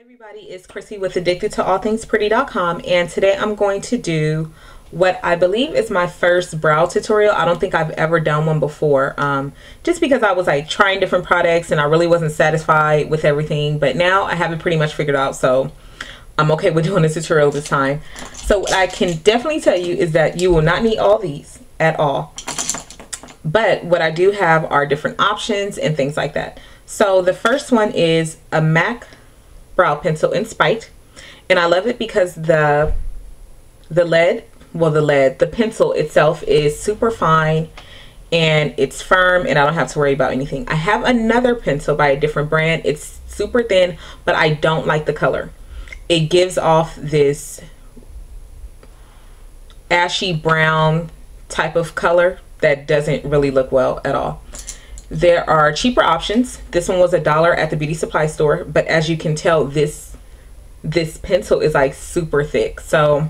Everybody, it's Chrissy with addicted-to-all-things-pretty.com, and today I'm going to do what I believe is my first brow tutorial. I don't think I've ever done one before, just because I was like trying different products and I really wasn't satisfied with everything, but now I have it pretty much figured out, so I'm okay with doing a tutorial this time. So what I can definitely tell you is that you will not need all these at all, but what I do have are different options and things like that. So the first one is a MAC brow pencil in Spite, and I love it because the pencil itself is super fine and it's firm and I don't have to worry about anything. I have another pencil by a different brand. It's super thin, but I don't like the color. It gives off this ashy brown type of color that doesn't really look well at all. There are cheaper options. This one was $1 at the beauty supply store, but as you can tell, this pencil is like super thick. So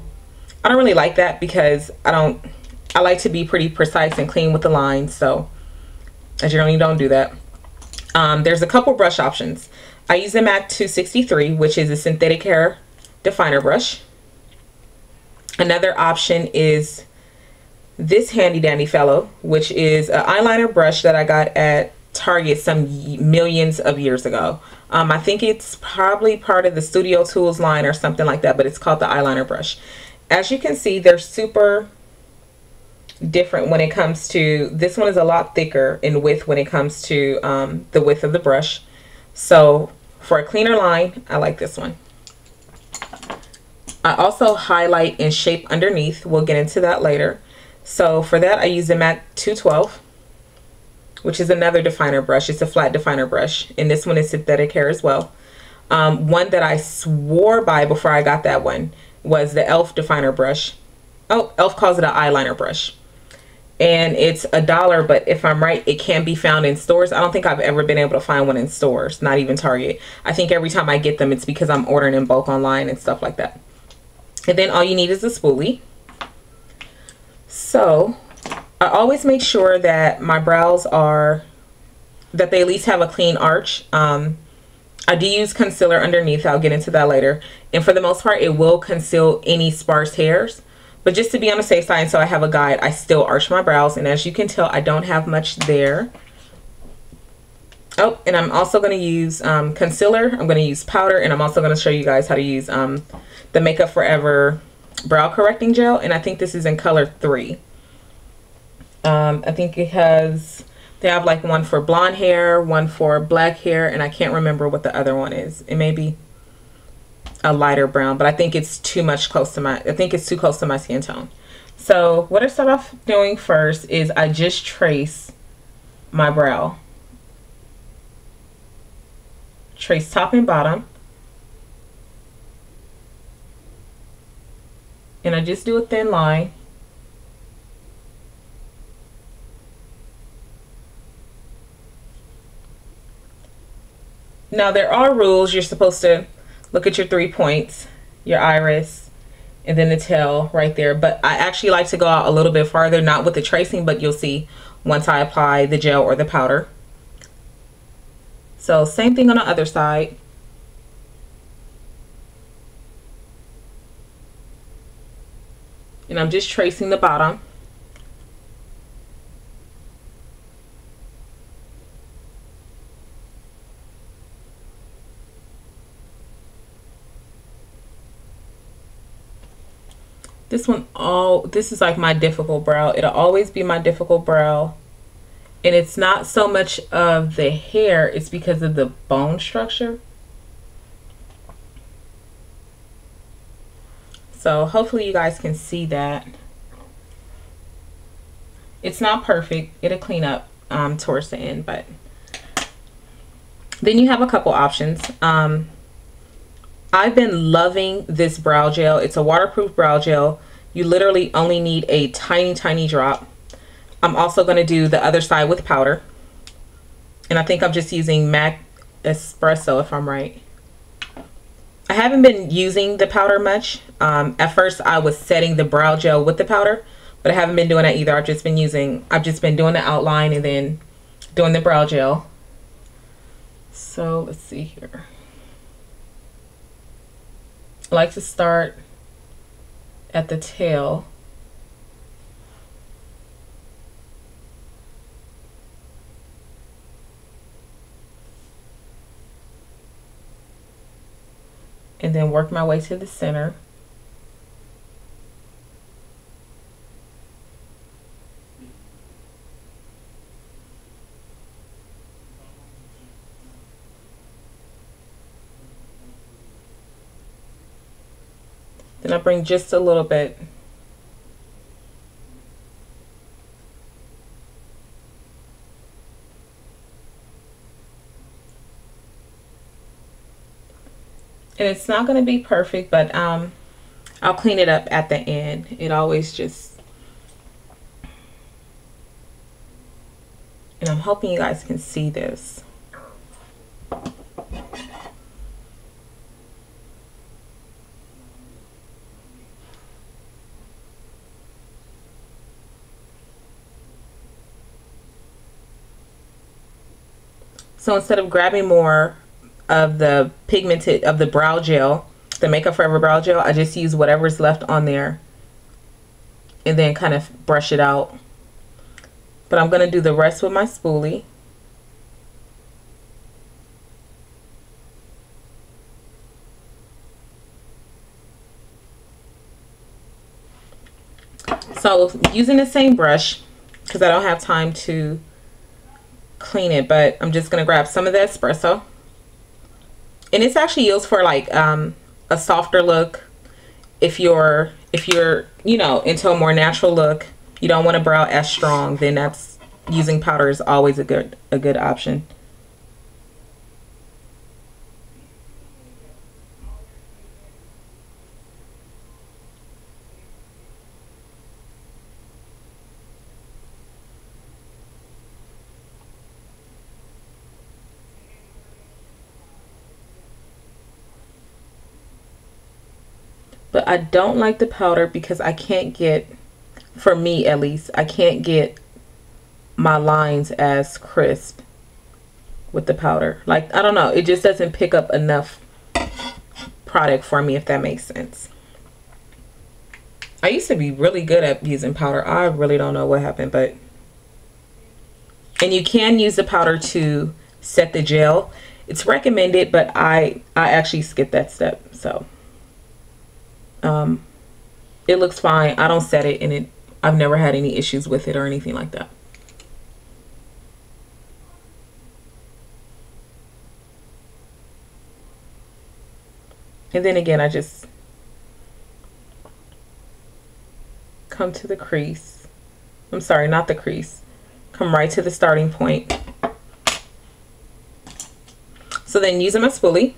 I don't really like that because I like to be pretty precise and clean with the lines. So I generally don't do that. There's a couple brush options. I use the MAC 263, which is a synthetic hair definer brush. Another option is this handy dandy fellow, which is an eyeliner brush that I got at Target some millions of years ago. I think it's probably part of the Studio Tools line or something like that, but it's called the eyeliner brush. As you can see, they're super different when it comes to, this one is a lot thicker in width when it comes to the width of the brush. So for a cleaner line, I like this one. I also highlight and shape underneath. We'll get into that later. So for that, I use the MAC 212, which is another definer brush. It's a flat definer brush, and this one is synthetic hair as well. One that I swore by before I got that one was the E.L.F. definer brush. Oh, E.L.F. calls it an eyeliner brush, and it's $1, but if I'm right, it can be found in stores. I don't think I've ever been able to find one in stores, not even Target. I think every time I get them, it's because I'm ordering in bulk online and stuff like that. And then all you need is a spoolie. So I always make sure that my brows that they at least have a clean arch. I do use concealer underneath. I'll get into that later. And for the most part, it will conceal any sparse hairs. But just to be on the safe side, so I have a guide, I still arch my brows. And as you can tell, I don't have much there. Oh, and I'm also going to use concealer. I'm going to use powder. And I'm also going to show you guys how to use the Makeup Forever brow correcting gel, and I think this is in color 3. I think they have like one for blonde hair, one for black hair, and I can't remember what the other one is. It may be a lighter brown, but I think it's too close to my skin tone. So what I start off doing first is I just trace my brow. Trace top and bottom. And I just do a thin line. Now there are rules. You're supposed to look at your 3 points, your iris, and then the tail right there. But I actually like to go out a little bit farther, not with the tracing, but you'll see once I apply the gel or the powder. So same thing on the other side. And I'm just tracing the bottom. This is like my difficult brow. It'll always be my difficult brow. And it's not so much of the hair, it's because of the bone structure. So hopefully you guys can see that. It's not perfect. It'll clean up towards the end, but then you have a couple options. I've been loving this brow gel. It's a waterproof brow gel. You literally only need a tiny drop. I'm also going to do the other side with powder. And I think I'm just using MAC Espresso if I'm right. I haven't been using the powder much. At first I was setting the brow gel with the powder, but I haven't been doing that either. I've just been doing the outline and then doing the brow gel. So let's see here. I like to start at the tail. And then work my way to the center. Then I bring just a little bit and it's not going to be perfect, but I'll clean it up at the end. It always just, and I'm hoping you guys can see this. So instead of grabbing more of the pigmented, of the brow gel, the Makeup Forever brow gel, I just use whatever's left on there and then kind of brush it out. But I'm going to do the rest with my spoolie. So using the same brush, because I don't have time to clean it, but I'm just going to grab some of the espresso. And it's actually used for like a softer look. If you're you know, into a more natural look, you don't want to brow as strong, then that's, using powder is always a good option. But I don't like the powder because I can't get, for me at least, I can't get my lines as crisp with the powder. Like, I don't know, it just doesn't pick up enough product for me, if that makes sense. I used to be really good at using powder. I really don't know what happened, but, and you can use the powder to set the gel. It's recommended, but I actually skip that step. So it looks fine. I don't set it, and I've never had any issues with it or anything like that. And then again, I just come to the crease. I'm sorry, not the crease. Come right to the starting point. So then using my spoolie,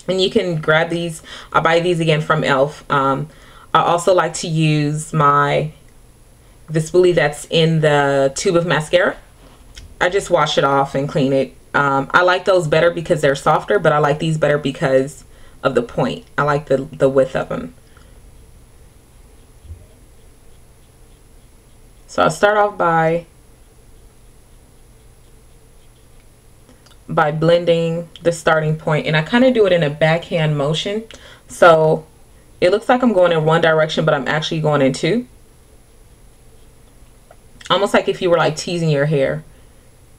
and you can grab these. I buy these again from E.L.F. I also like to use the spoolie that's in the tube of mascara. I just wash it off and clean it. I like those better because they're softer, but I like these better because of the point. I like the width of them. So I'll start off by blending the starting point, and I kind of do it in a backhand motion. So it looks like I'm going in one direction, but I'm actually going in two. Almost like if you were like teasing your hair.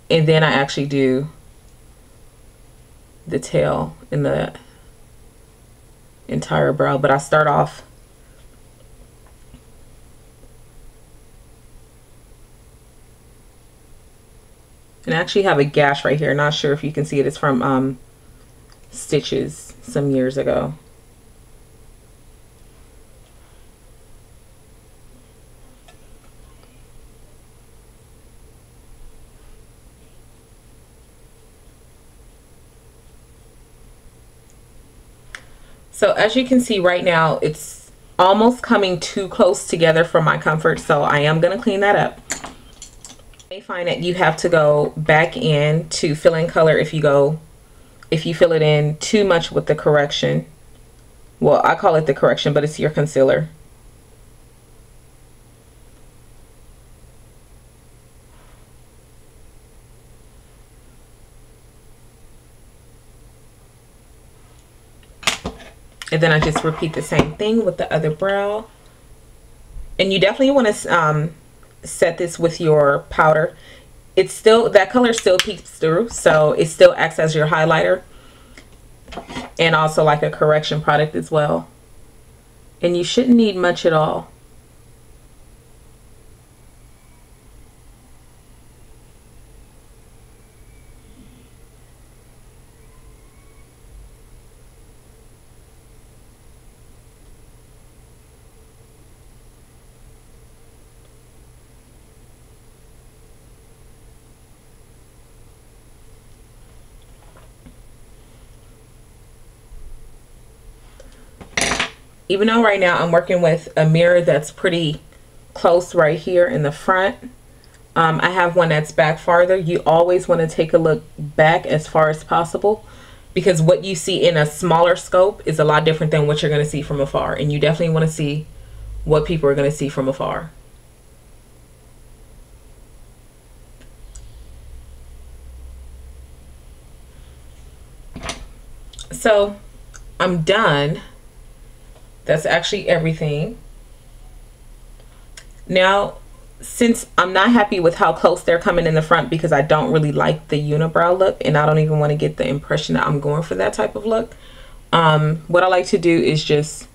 And then I actually do the tail and the entire brow. But I start off and I actually have a gash right here. Not sure if you can see it. It's from stitches some years ago. So as you can see right now, it's almost coming too close together for my comfort. So I am going to clean that up. You may find that you have to go back in to fill in color if you fill it in too much with the correction. Well, I call it the correction, but it's your concealer. And then I just repeat the same thing with the other brow. And you definitely want to set this with your powder. It's still, that color still peeks through, so it still acts as your highlighter and also like a correction product as well. And you shouldn't need much at all. Even though right now I'm working with a mirror that's pretty close right here in the front, I have one that's back farther. You always want to take a look back as far as possible, because what you see in a smaller scope is a lot different than what you're going to see from afar, and you definitely want to see what people are going to see from afar. So I'm done. That's actually everything. Now, since I'm not happy with how close they're coming in the front, because I don't really like the unibrow look, and I don't even want to get the impression that I'm going for that type of look, what I like to do is just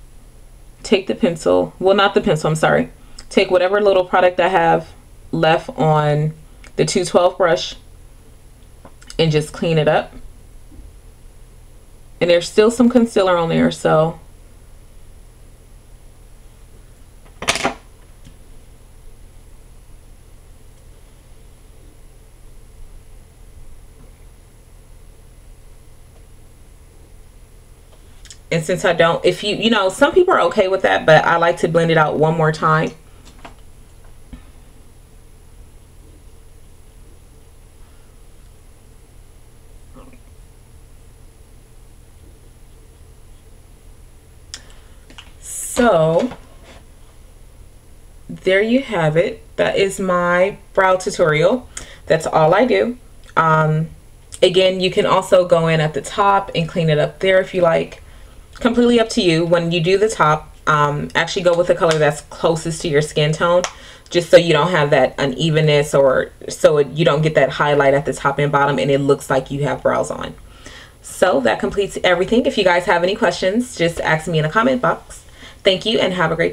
take the pencil, well, not the pencil, I'm sorry, take whatever little product I have left on the 212 brush and just clean it up. And there's still some concealer on there, so and since I don't, if you know, some people are okay with that, but I like to blend it out one more time. So there you have it. That is my brow tutorial. That's all I do. Again, you can also go in at the top and clean it up there if you like. Completely up to you. When you do the top, actually go with the color that's closest to your skin tone, just so you don't have that unevenness, or so you don't get that highlight at the top and bottom and it looks like you have brows on. So that completes everything. If you guys have any questions, just ask me in the comment box. Thank you and have a great day.